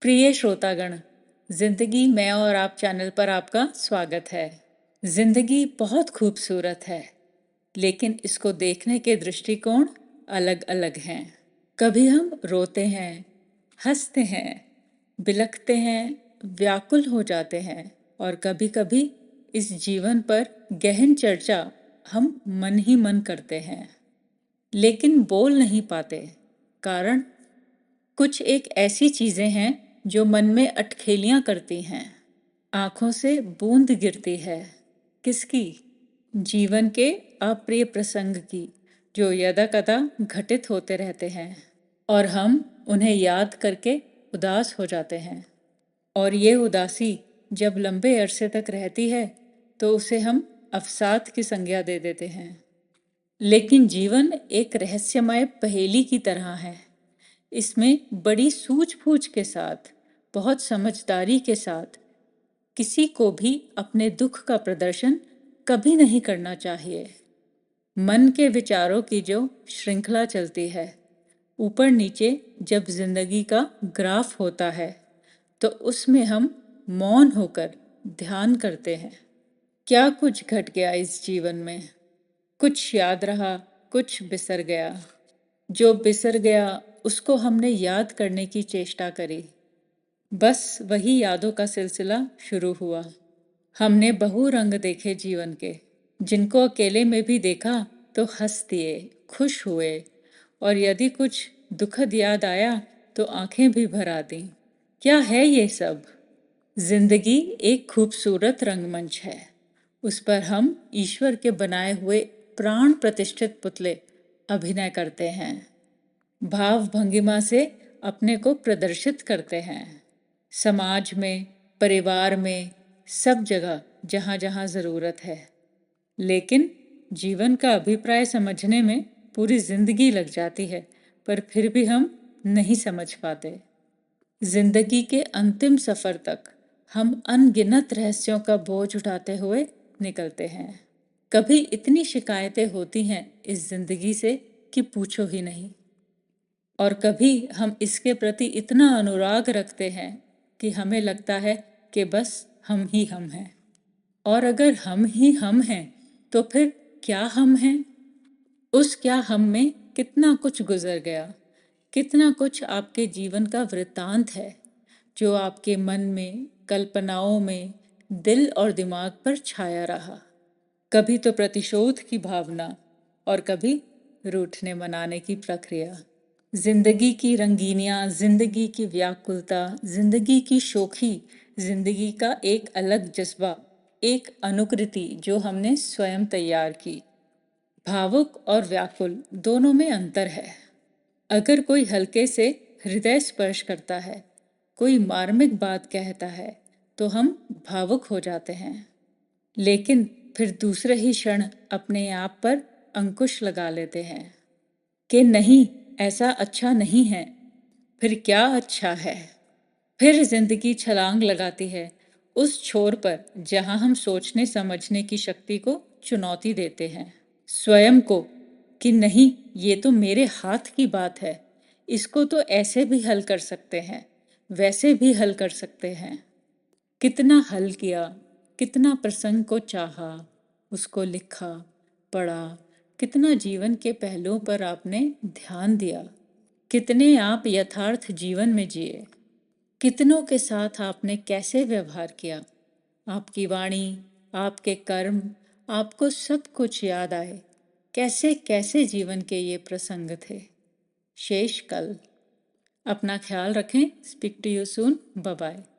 प्रिय श्रोतागण, जिंदगी मैं और आप चैनल पर आपका स्वागत है। जिंदगी बहुत खूबसूरत है, लेकिन इसको देखने के दृष्टिकोण अलग-अलग हैं। कभी हम रोते हैं, हंसते हैं, बिलखते हैं, व्याकुल हो जाते हैं और कभी-कभी इस जीवन पर गहन चर्चा हम मन ही मन करते हैं, लेकिन बोल नहीं पाते। कारण कुछ एक ऐसी चीजें हैं जो मन में अटखेलियां करती हैं। आंखों से बूंद गिरती है। किसकी? जीवन के अप्रिय प्रसंग की, जो यदाकदा घटित होते रहते हैं और हम उन्हें याद करके उदास हो जाते हैं। और ये उदासी जब लंबे अरसे तक रहती है तो उसे हम अवसाद की संज्ञा दे देते हैं। लेकिन जीवन एक रहस्यमय पहेली की तरह है। इसमें बड़ी सूझबूझ के साथ, बहुत समझदारी के साथ किसी को भी अपने दुख का प्रदर्शन कभी नहीं करना चाहिए। मन के विचारों की जो श्रृंखला चलती है, ऊपर नीचे जब जिंदगी का ग्राफ होता है, तो उसमें हम मौन होकर ध्यान करते हैं। क्या कुछ घट गया इस जीवन में? कुछ याद रहा, कुछ बिसर गया। जो बिसर गया उसको हमने याद करने की चेष्टा करी। बस वही यादों का सिलसिला शुरू हुआ। हमने बहु रंग देखे जीवन के, जिनको अकेले में भी देखा तो हंस दिए, खुश हुए, और यदि कुछ दुखद याद आया तो आंखें भी भरा दी। क्या है ये सब? जिंदगी एक खूबसूरत रंगमंच है। उस पर हम ईश्वर के बनाए हुए प्राण प्रतिष्ठित पुतले अभिनय करते हैं, भाव भंगिमा से अपने को प्रदर्शित करते हैं। समाज में, परिवार में, सब जगह जहाँ जहाँ ज़रूरत है। लेकिन जीवन का अभिप्राय समझने में पूरी जिंदगी लग जाती है, पर फिर भी हम नहीं समझ पाते। जिंदगी के अंतिम सफर तक हम अनगिनत रहस्यों का बोझ उठाते हुए निकलते हैं। कभी इतनी शिकायतें होती हैं इस जिंदगी से कि पूछो ही नहीं, और कभी हम इसके प्रति इतना अनुराग रखते हैं कि हमें लगता है कि बस हम ही हम हैं। और अगर हम ही हम हैं तो फिर क्या हम हैं? उस क्या हम में कितना कुछ गुजर गया, कितना कुछ आपके जीवन का वृत्तांत है जो आपके मन में, कल्पनाओं में, दिल और दिमाग पर छाया रहा। कभी तो प्रतिशोध की भावना और कभी रूठने मनाने की प्रक्रिया। जिंदगी की रंगीनियां, जिंदगी की व्याकुलता, जिंदगी की शोखी, जिंदगी का एक अलग जज्बा, एक अनुकृति जो हमने स्वयं तैयार की। भावुक और व्याकुल दोनों में अंतर है। अगर कोई हल्के से हृदय स्पर्श करता है, कोई मार्मिक बात कहता है, तो हम भावुक हो जाते हैं। लेकिन फिर दूसरे ही क्षण अपने आप पर अंकुश लगा लेते हैं कि नहीं, ऐसा अच्छा नहीं है। फिर क्या अच्छा है? फिर जिंदगी छलांग लगाती है उस छोर पर जहां हम सोचने समझने की शक्ति को चुनौती देते हैं, स्वयं को, कि नहीं, ये तो मेरे हाथ की बात है, इसको तो ऐसे भी हल कर सकते हैं, वैसे भी हल कर सकते हैं। कितना हल किया, कितना प्रसंग को चाहा, उसको लिखा, पढ़ा, कितना जीवन के पहलुओं पर आपने ध्यान दिया, कितने आप यथार्थ जीवन में जिए, कितनों के साथ आपने कैसे व्यवहार किया। आपकी वाणी, आपके कर्म, आपको सब कुछ याद आए। कैसे कैसे जीवन के ये प्रसंग थे। शेष कल। अपना ख्याल रखें। Speak to you soon. Bye bye.